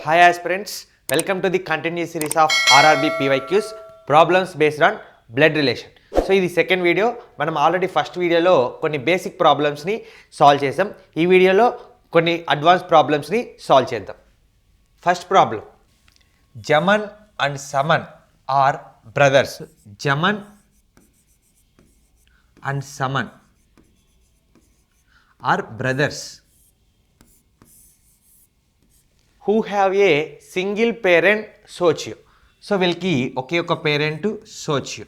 Hi aspirants, welcome to the continuous series of RRB PYQs problems based on blood relation. So ఇది second video. మనం already first వీడియోలో కొన్ని basic ప్రాబ్లమ్స్ని solve చేసాం. ఈ వీడియోలో కొన్ని అడ్వాన్స్ ప్రాబ్లమ్స్ని సాల్వ్ చేద్దాం. First problem, Jaman and Saman are brothers. Jaman and Saman are brothers who have a single parent socio. So వీళ్ళకి ఒకే ఒక parent Socio.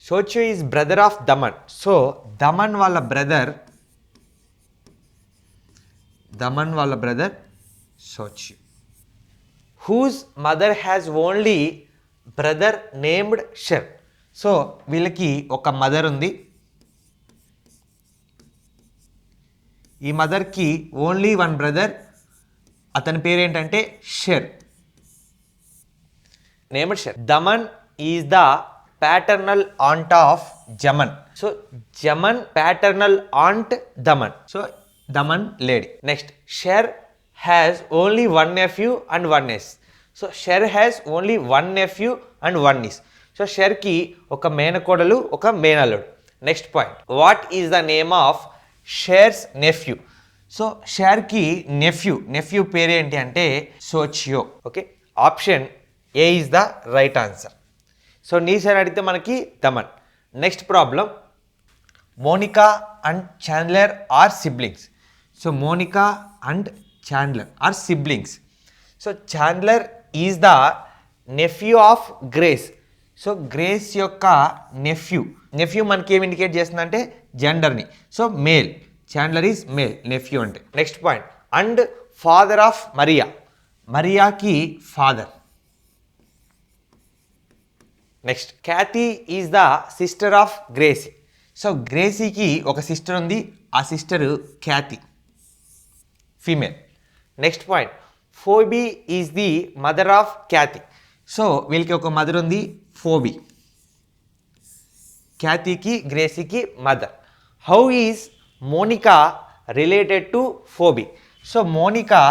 Socio is brother of Daman. So Daman వాళ్ళ brother Socio. Whose mother has only brother named Sher. So వీళ్ళకి ఒక mother ఉంది. ఈ మదర్కి only one brother, అతని పేరు ఏంటంటే Sher, named Sher. Daman is the paternal aunt of Jaman. So Jaman paternal aunt Daman. So Daman lady. Next, Sher has only one nephew and one niece. So Sher has only one nephew and one niece. So షెర్కి ఒక మేనకోడలు, ఒక మేనల్లుడు. Next point, what is the name of Sher's nephew. So షేర్కి nephew పేరు ఏంటి అంటే Socio. Okay, option A is the right answer. So knees అని అడిగితే మనకి దమన్. Next problem, Monica and Chandler are siblings. So Monica and Chandler are siblings. So Chandler is the nephew of Grace. So Grace యొక్క nephew మనకి ఏమి indicate చేస్తుందంటే జెండర్ని. So male, Chandler is male, nephew అంటే. Next point, and father of మరియాకి father. Next, Cathy is the sister of Gracie. So గ్రేసీకి ఒక sister ఉంది, ఆ sister Cathy, female. Next point, Phoebe is the mother of Cathy. So వీళ్ళకి ఒక mother ఉంది, Phoebe. క్యాథీకి గ్రేసీకి mother. How is Monica related to Phoebe. So Monica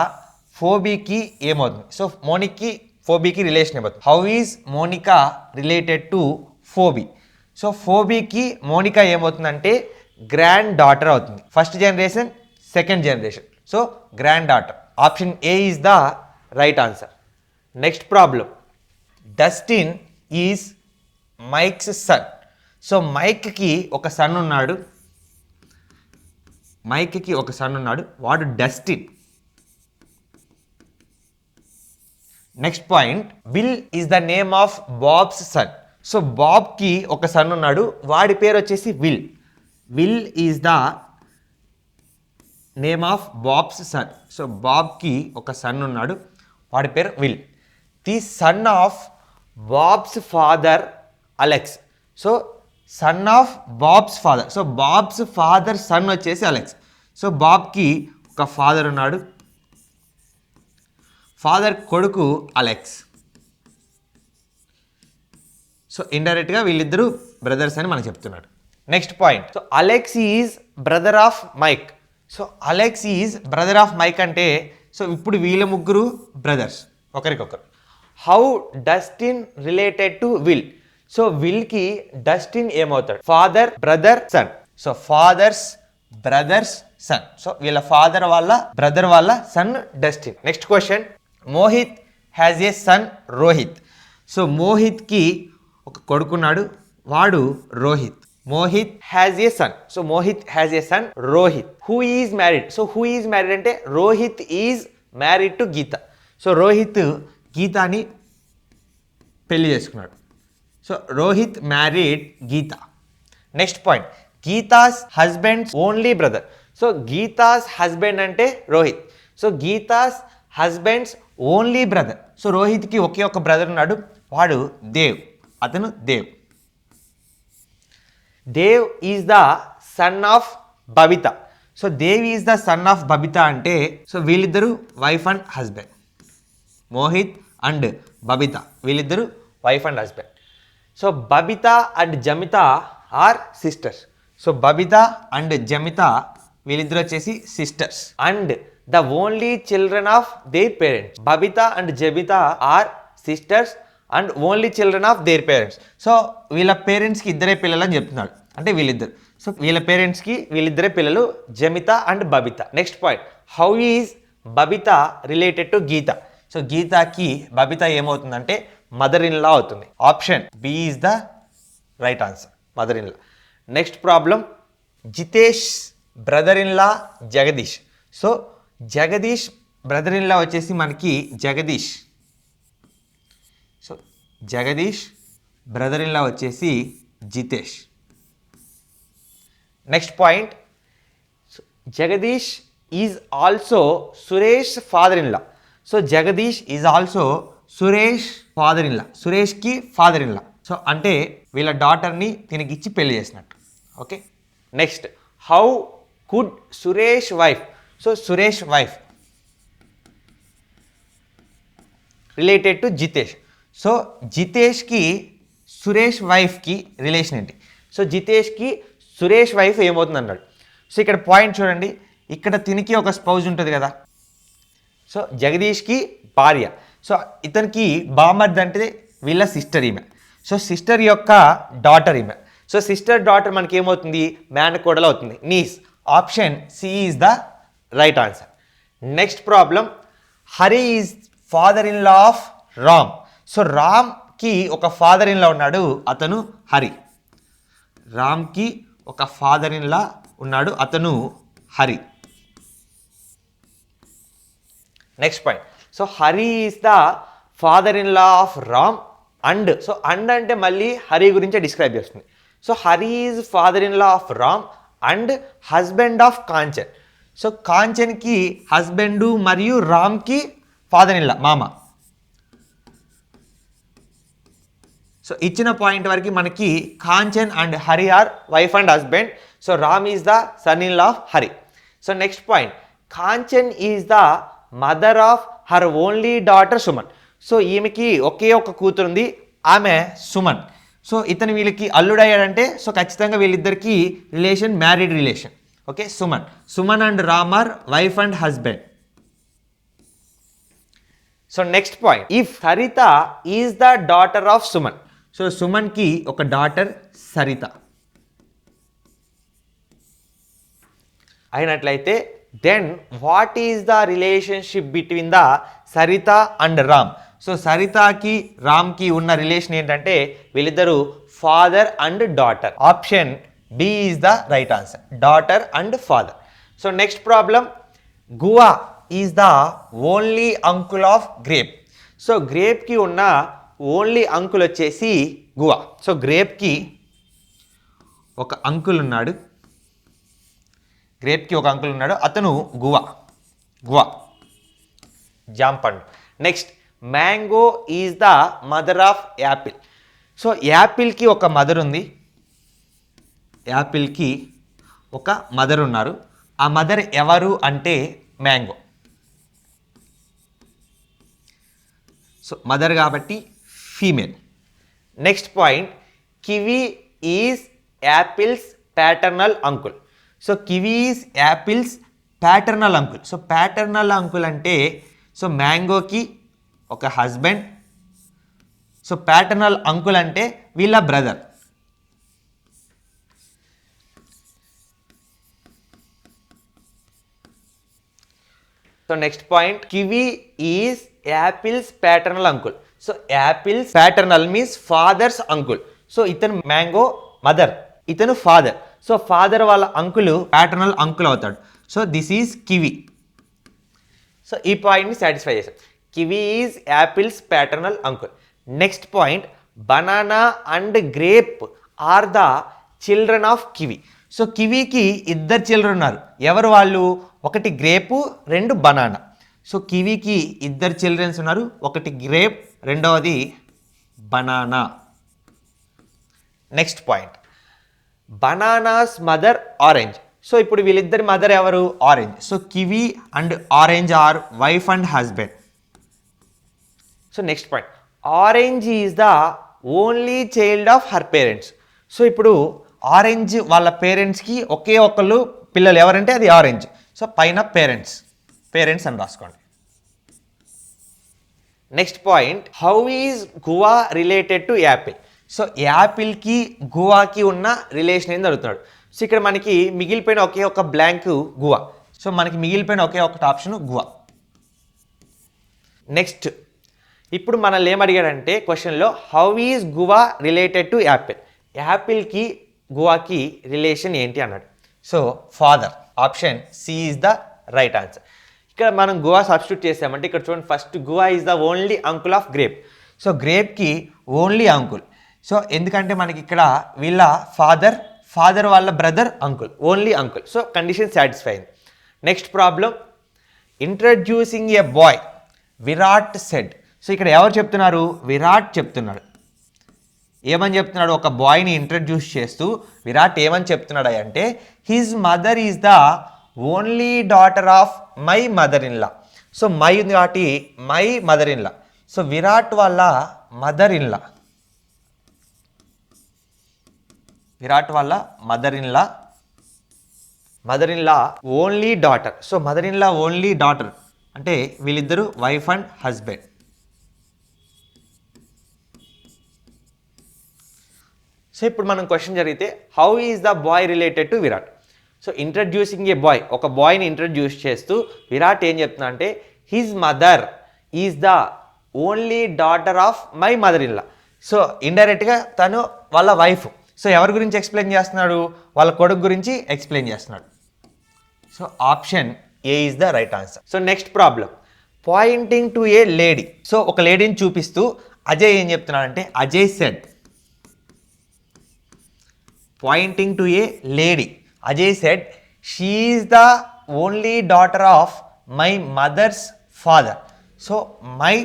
ఫోబీకి ఏమవుతుంది? సో ఫోబీకి రిలేషన్ ఏమవుతుంది? How is Monica related to Phoebe. So ఫోబీకి మోనికా ఏమవుతుందంటే గ్రాండ్ డాటర్ అవుతుంది. First generation, second generation. So granddaughter. Option A is the right answer. Next problem, Dustin is Mike's son. So మైక్కి ఒక son ఉన్నాడు. వాడు Dustin. Next point, Bill is the name of Bob's son. So బాబ్కి ఒక son ఉన్నాడు, వాడి పేరు వచ్చేసి Will is the name of Bob's son. So బాబ్కి ఒక సన్ ఉన్నాడు, వాడి పేరు Will. The son of Bob's father Alex. So son of Bob's father. So Bob's father son వచ్చేసి అలెక్స్. సో బాబ్కి ఒక ఫాదర్ ఉన్నాడు, ఫాదర్ కొడుకు అలెక్స్. సో ఇండైరెక్ట్గా వీళ్ళిద్దరూ బ్రదర్స్ అని మనకు చెప్తున్నాడు. Next point, so Alex is brother of Mike. So Alex is brother of Mike అంటే, సో ఇప్పుడు వీళ్ళ ముగ్గురు బ్రదర్స్ ఒకరికొకరు. How Dustin related to Will. So విల్కి డస్టిన్ ఏమవుతాడు? Father brother son. So father's brother's son. So వీళ్ళ father వాళ్ళ brother వాళ్ళ son Dustin. Next question, Mohit has a son Rohit. So మోహిత్కి ఒక కొడుకున్నాడు, వాడు Rohit. Mohit has a son. So Mohit has a son Rohit. Who is married. So who is married అంటే Rohit is married to Geeta. So Rohit గీతాని పెళ్లి చేసుకున్నాడు. So Rohit married Geeta. Next point, Geeta's husband's only brother. So Geeta's husband అంటే Rohit. So Geeta's husband's only brother. So రోహిత్కి ఒకే ఒక brother ఉన్నాడు, వాడు దేవ్, అతను Dev. Dev is the son of Babita. So Dev is the son of Babita అంటే, సో వీళ్ళిద్దరూ wife and husband. Mohit and Babita వీళ్ళిద్దరూ wife and husband. So Babita and Jamita are sisters. So Babita and Jamita వీళ్ళిద్దరు వచ్చేసి sisters. And the only children of their parents. Babita and Jabita are sisters and only children of their parents. So వీళ్ళ పేరెంట్స్కి ఇద్దరే పిల్లలు అని చెప్తున్నాడు, అంటే వీళ్ళిద్దరు. సో వీళ్ళ పేరెంట్స్కి వీళ్ళిద్దరే పిల్లలు, Jamita and Babita. Next point, how is Babita related to Geeta. So గీతకి బబిత ఏమవుతుందంటే మదర్ ఇన్ లా అవుతుంది. Option B is the right answer, mother in law. Next problem, Jitesh brother in law Jagdish. So Jagdish brother in law వచ్చేసి మనకి Jagdish. So Jagdish brother in law వచ్చేసి Jitesh. Next point, Jagdish is also Suresh father in law. So Jagdish is also Suresh father in లా, సురేష్కి father in law. So అంటే వీళ్ళ డాటర్ని తినకిచ్చి పెళ్లి చేసినట్టు. Okay. Next, how could Suresh wife. So Suresh wife related to Jitesh. So జితేష్కి సురేష్ వైఫ్కి రిలేషన్ ఏంటి? సో జితేష్కి సురేష్ వైఫ్ ఏమవుతుంది అన్నాడు. సో ఇక్కడ పాయింట్ చూడండి, ఇక్కడ తినికి ఒక స్పౌజ్ ఉంటుంది కదా. సో జగదీష్కి భార్య. సో ఇతనికి బామర్ది అంటే వీళ్ళ సిస్టర్ ఈమె. సో సిస్టర్ యొక్క డాటర్ ఈమె. సో సిస్టర్ డాటర్ మనకి ఏమవుతుంది? మేనకోడలు అవుతుంది, niece. Option C is the right answer. Next problem, Hari is father in law of Ram. So రామ్కి ఒక ఫాదర్ ఇన్ లా ఉన్నాడు, అతను హరి. రామ్కి ఒక ఫాదర్ ఇన్ లా ఉన్నాడు, అతను Hari. Next point, so Hari is the father in law of Ram and. So and అంటే మళ్ళీ హరి గురించే డిస్క్రైబ్ చేస్తుంది. So Hari is father in law of Ram and husband of Kanchan. So కాంచన్కి హస్బెండు మరియు రామ్కి ఫాదర్ ఇన్ లా, మామ. సో ఇచ్చిన పాయింట్ వరకు మనకి Kanchan and Hari are wife and husband. So Ram is the son in law of Hari. So next point, Kanchan is the mother of her only daughter Suman. So ఈమెకి ఒకే ఒక కూతురు ఉంది, ఆమె సుమన్. సో ఇతను వీళ్ళకి అల్లుడయ్యాడంటే సో ఖచ్చితంగా వీళ్ళిద్దరికి relation married relation. Okay, Suman and Ram are wife and husband. So next point, if Sarita is the daughter of Suman. So సుమన్కి ఒక డాటర్ సరిత అయినట్లయితే then what is the relationship between the Sarita and Ram. So సరితకి రామ్కి ఉన్న రిలేషన్ ఏంటంటే వీళ్ళిద్దరూ father and daughter. Option B is the right answer, daughter and father. So next problem, guava is the only uncle of grape. So గ్రేప్కి ఉన్న only uncle వచ్చేసి guava. So గ్రేప్కి ఒక అంకుల్ ఉన్నాడు, గ్రేప్కి ఒక అంకుల్ ఉన్నాడు, అతను గువా జాంపండు. Next, mango is the mother of apple. So యాపిల్కి ఒక మదర్ ఉంది, యాపిల్కి ఒక మదర్ ఉన్నారు. ఆ మదర్ ఎవరు అంటే మ్యాంగో. సో మదర్ కాబట్టి female. Next point, kiwi is apple's paternal uncle. So kiwi is apple's paternal uncle. So paternal uncle అంటే సో మ్యాంగోకి ఒక హస్బెండ్. సో ప్యాటర్నల్ అంకుల్ అంటే వీళ్ళ brother. So next point, kiwi is apple's paternal uncle. So apple's paternal means father's uncle. So ఇతను mango mother, ఇతను father. So father వాళ్ళ uncle paternal uncle అవుతాడు. So this is kiwi. So ఈ పాయింట్ని satisfy చేశాం. Kiwi is apple's paternal uncle. Next point, banana and grape are the children of kiwi. So కివీకి ఇద్దరు children ఉన్నారు. ఎవరు వాళ్ళు? ఒకటి గ్రేపు, రెండు బనానా. సో కివీకి ఇద్దరు చిల్డ్రన్స్ ఉన్నారు, ఒకటి గ్రేప్, రెండవది banana. Next point, banana's mother orange. So ఇప్పుడు వీళ్ళిద్దరి మదర్ ఎవరు? Orange. So kiwi and orange are wife and husband. So next point, orange is the only child of her parents. So ఇప్పుడు orange వాళ్ళ పేరెంట్స్కి ఒకే ఒకళ్ళు పిల్లలు, ఎవరంటే అది ఆరెంజ్. సో పైన పేరెంట్స్. పేరెంట్స్ అని రాసుకోండి. Next point, how is guava related to apple. So యాపిల్కి గువాకి ఉన్న రిలేషన్ ఏంది అడుగుతున్నాడు. సో ఇక్కడ మనకి మిగిలిపోయిన ఒకే ఒక బ్లాంక్ గువా. సో మనకి మిగిలిపోయిన ఒకే ఒకటి ఆప్షన్ గువా. నెక్స్ట్, ఇప్పుడు మనల్ని ఏమడిగాడంటే క్వశ్చన్లో how is guava related to apple. యాపిల్కి గువాకి రిలేషన్ ఏంటి అన్నాడు. So father, option C is the right answer. ఇక్కడ మనం గువా సబ్స్టిట్యూట్ చేసామంటే ఇక్కడ చూడండి, first guava is the only uncle of grape. So గ్రేప్కి ఓన్లీ అంకుల్. సో ఎందుకంటే మనకి ఇక్కడ వీళ్ళ ఫాదర్ వాళ్ళ brother uncle, only uncle. So condition satisfy అయింది. Next problem, introducing a boy Virat said. So ఇక్కడ ఎవరు చెప్తున్నారు? విరాట్ చెప్తున్నాడు. ఏమని చెప్తున్నాడు? ఒక బాయ్ని ఇంట్రడ్యూస్ చేస్తూ విరాట్ ఏమని చెప్తున్నాడు అంటే his mother is the only daughter of my mother in law. So my ఉంది కాబట్టి my mother in law. So Virat వాళ్ళ మదర్ ఇన్ లా, విరాట్ వాళ్ళ mother in law only daughter. So mother in law only daughter అంటే వీళ్ళిద్దరూ wife and husband. So ఇప్పుడు మనం question జరిగితే how is the boy related to Virat. So introducing a boy, ఒక బాయ్ని introduce చేస్తూ విరాట్ ఏం చెప్తున్నా అంటే his mother is the only daughter of my mother in law. So ఇండైరెక్ట్గా తను వాళ్ళ వైఫ్. సో ఎవరి గురించి ఎక్స్ప్లెయిన్ చేస్తున్నాడు? వాళ్ళ కొడుకు గురించి ఎక్స్ప్లెయిన్ చేస్తున్నాడు. So option A is the right answer. So next problem, pointing to A lady. So ఒక లేడీని చూపిస్తూ అజయ్ ఏం చెప్తున్నాడంటే Ajay said, pointing to A lady, Ajay said she is the only daughter of my mother's father. So my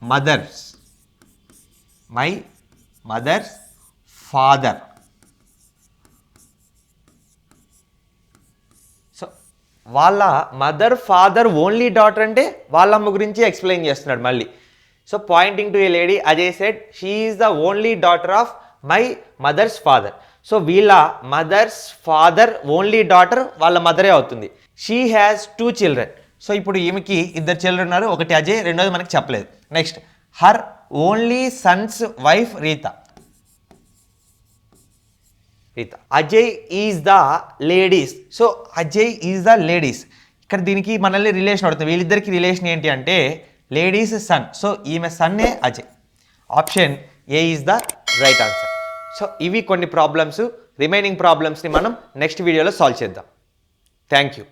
mother's father. So వాళ్ళ mother father only daughter అంటే వాళ్ళమ్మ గురించి explain చేస్తున్నాడు మళ్ళీ. So pointing to A lady Ajay said she is the only daughter of my mother's father. So వీళ్ళ mothers father only daughter వాళ్ళ మదరే అవుతుంది. She has 2 children. So ఇప్పుడు ఈమెకి 2 చిల్డ్రన్ ఉన్నారు, ఒకటి అజయ్, రెండోది మనకి చెప్పలేదు. Next, her only Sons wife Rita. Ajay is the ladies. So Ajay is the ladies. ఇక్కడ దీనికి మనల్ని రిలేషన్ అడుగుతుంది. వీళ్ళిద్దరికి రిలేషన్ ఏంటి అంటే లేడీస్ సన్. సో ఈమె సన్నే Ajay. Option A is the right answer. So ఇవి కొన్ని ప్రాబ్లమ్స్. రిమైనింగ్ ప్రాబ్లమ్స్ని మనం నెక్స్ట్ వీడియోలో సాల్వ్ చేద్దాం. Thank you.